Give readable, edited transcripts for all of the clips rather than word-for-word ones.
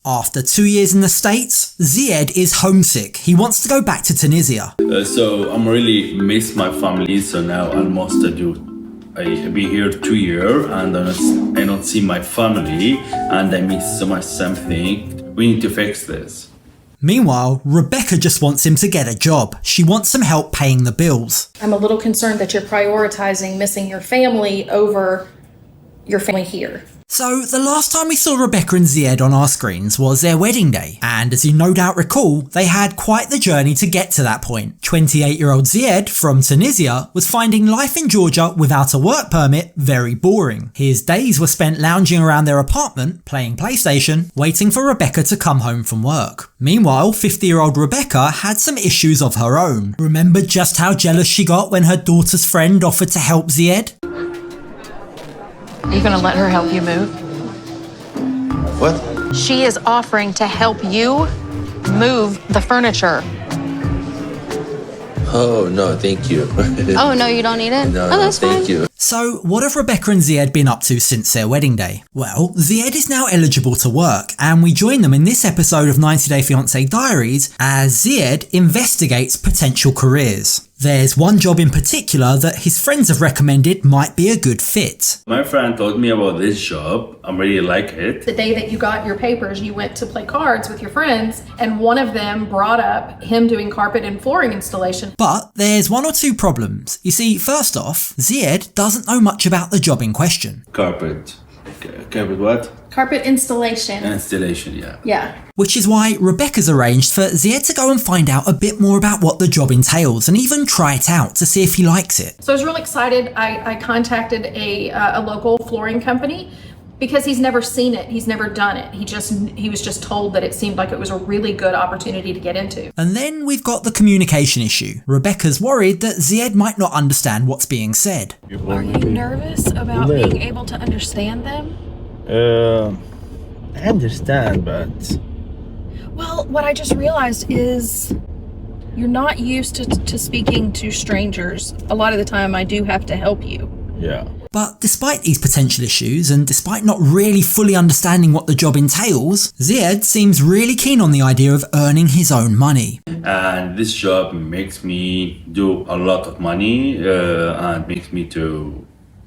After 2 years in the States, Zied is homesick. He wants to go back to Tunisia. So I'm really miss my family. So now almost I be here 2 years and I don't see my family and I miss so much something. We need to fix this. Meanwhile, Rebecca just wants him to get a job. She wants some help paying the bills. I'm a little concerned that you're prioritizing missing your family over your family here. So the last time we saw Rebecca and Zied on our screens was their wedding day, and as you no doubt recall, they had quite the journey to get to that point. 28-year-old Zied from Tunisia was finding life in Georgia without a work permit very boring. His days were spent lounging around their apartment, playing PlayStation, waiting for Rebecca to come home from work. Meanwhile, 50-year-old Rebecca had some issues of her own. Remember just how jealous she got when her daughter's friend offered to help Zied? Are you gonna let her help you move? What? She is offering to help you move the furniture. Oh, no, thank you. Oh, no, you don't need it? No, oh, that's thank fine. you. So, what have Rebecca and Zied been up to since their wedding day? Well, Zied is now eligible to work, and we join them in this episode of 90 Day Fiance Diaries as Zied investigates potential careers. There's one job in particular that his friends have recommended might be a good fit. My friend told me about this job. I really like it. The day that you got your papers, you went to play cards with your friends, and one of them brought up him doing carpet and flooring installation. But there's one or two problems. You see, first off, Zied doesn't know much about the job in question. Carpet what? Carpet installation. Installation, yeah. Yeah. Which is why Rebecca's arranged for Zied to go and find out a bit more about what the job entails and even try it out to see if he likes it. So I was really excited. I contacted a local flooring company because he's never seen it. He's never done it. He was just told that it seemed like it was a really good opportunity to get into. And then we've got the communication issue. Rebecca's worried that Zied might not understand what's being said. Are you nervous about being able to understand them? I understand, but... Well, what I just realized is you're not used to speaking to strangers. A lot of the time I do have to help you. Yeah. But despite these potential issues, and despite not really fully understanding what the job entails, Zied seems really keen on the idea of earning his own money. And this job makes me do a lot of money and makes me to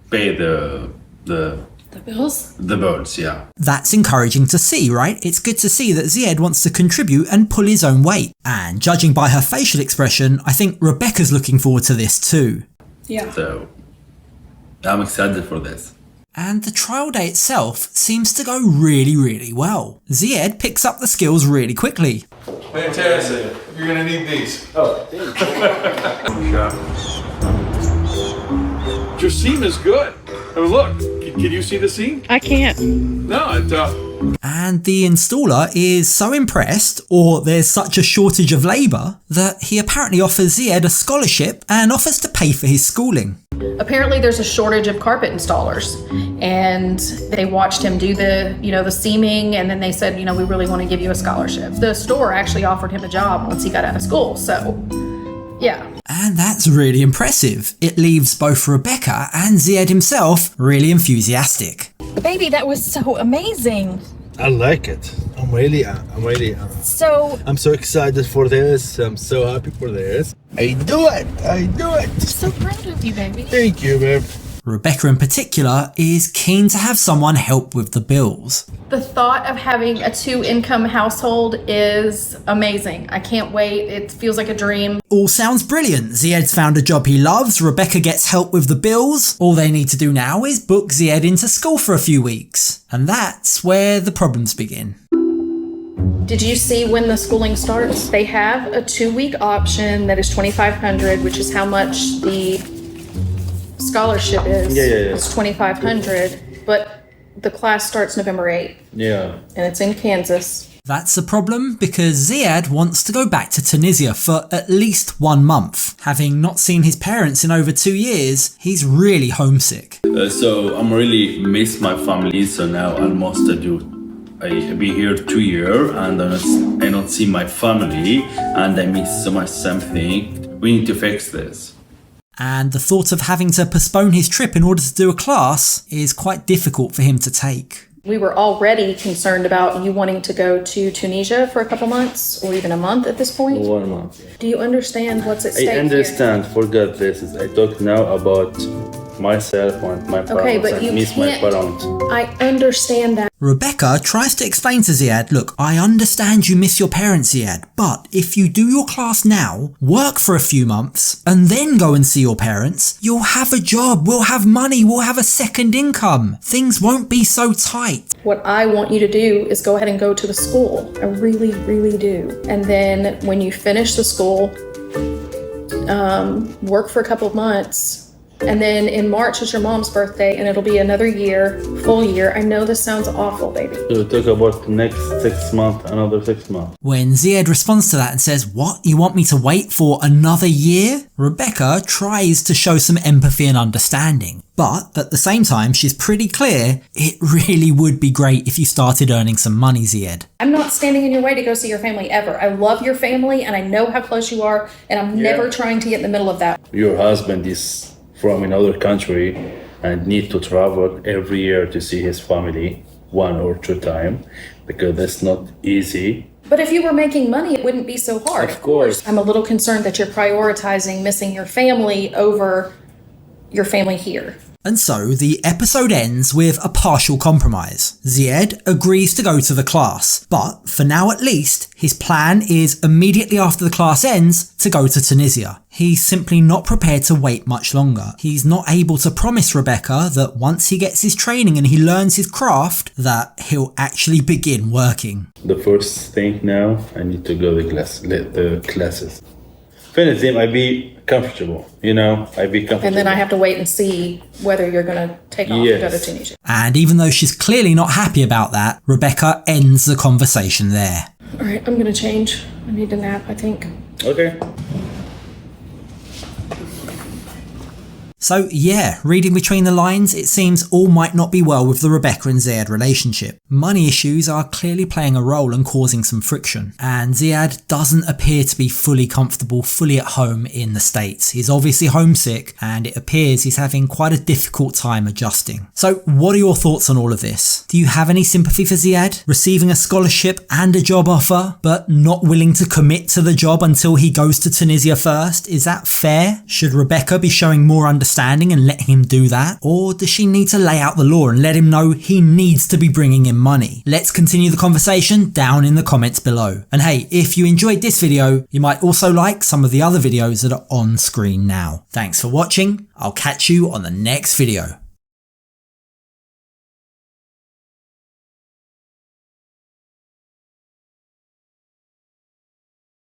pay the bills? The bills, yeah. That's encouraging to see, right? It's good to see that Zied wants to contribute and pull his own weight. And judging by her facial expression, I think Rebecca's looking forward to this too. Yeah. So, I'm excited for this. And the trial day itself seems to go really, really well. Zied picks up the skills really quickly. Fantastic. You're gonna need these. Oh, Your seam is good. I mean, look, can you see the seam? I can't. No, And the installer is so impressed, or there's such a shortage of labour, that he apparently offers Zied a scholarship and offers to pay for his schooling. Apparently there's a shortage of carpet installers, and they watched him do the seaming, and then they said, we really want to give you a scholarship. The store actually offered him a job once he got out of school, so yeah. And that's really impressive. It leaves both Rebecca and Zied himself really enthusiastic. Baby, that was so amazing. I like it. I'm really So I'm so excited for this. I'm so happy for this. I do it. I'm so proud of you, baby. Thank you, babe. Rebecca in particular is keen to have someone help with the bills. The thought of having a 2-income household is amazing. I can't wait. It feels like a dream. All sounds brilliant. Zied's found a job he loves, Rebecca gets help with the bills. All they need to do now is book Zied into school for a few weeks. And that's where the problems begin. Did you see when the schooling starts? They have a 2-week option that is $2,500, which is how much the scholarship is. Yeah. It's $2,500, but the class starts November 8th. Yeah. And it's in Kansas. That's a problem because Zied wants to go back to Tunisia for at least 1 month. Having not seen his parents in over 2 years, he's really homesick. So I'm really miss my family. So now almost I be here 2 years and I don't see my family and I miss so much something. We need to fix this. And the thought of having to postpone his trip in order to do a class is quite difficult for him to take. We were already concerned about you wanting to go to Tunisia for a couple months or even a month at this point. 1 month. Do you understand what's at stake I understand. Forget this. I talk now about myself and my parents. Okay, but I you miss my can't. parents. I understand that. Rebecca tries to explain to Zied, look, I understand you miss your parents, Zied, but if you do your class now, work for a few months, and then go and see your parents, you'll have a job, we'll have money, we'll have a second income. Things won't be so tight. What I want you to do is go ahead and go to the school. I really, really do. And then when you finish the school, work for a couple of months. And then in March is your mom's birthday, and it'll be another year, full year. I know this sounds awful, baby. So talk about the next 6 months, another 6 months. When Zied responds to that and says, what, you want me to wait for another year? Rebecca tries to show some empathy and understanding. But at the same time, she's pretty clear it really would be great if you started earning some money, Zied. I'm not standing in your way to go see your family ever. I love your family, and I know how close you are, and I'm never trying to get in the middle of that. Your husband is from another country and need to travel every year to see his family 1 or 2 times because that's not easy. But if you were making money, it wouldn't be so hard. Of course. I'm a little concerned that you're prioritizing missing your family over your family here. And so the episode ends with a partial compromise. Zied agrees to go to the class, but for now at least, his plan is immediately after the class ends to go to Tunisia. He's simply not prepared to wait much longer. He's not able to promise Rebecca that once he gets his training and he learns his craft, that he'll actually begin working. The first thing now, I need to go to the classes. Finish them, I be comfortable, I be comfortable. And then I have to wait and see whether you're going to take off to go to Tunisia. And even though she's clearly not happy about that, Rebecca ends the conversation there. All right, I'm going to change. I need a nap, I think. Okay. So yeah, reading between the lines, it seems all might not be well with the Rebecca and Zied relationship. Money issues are clearly playing a role and causing some friction, and Zied doesn't appear to be fully comfortable, fully at home in the States. He's obviously homesick, and it appears he's having quite a difficult time adjusting. So what are your thoughts on all of this? Do you have any sympathy for Zied? Receiving a scholarship and a job offer, but not willing to commit to the job until he goes to Tunisia first? Is that fair? Should Rebecca be showing more understanding and letting him do that? Or does she need to lay out the law and let him know he needs to be bringing in money? Let's continue the conversation down in the comments below. And hey, if you enjoyed this video, you might also like some of the other videos that are on screen now. Thanks for watching. I'll catch you on the next video.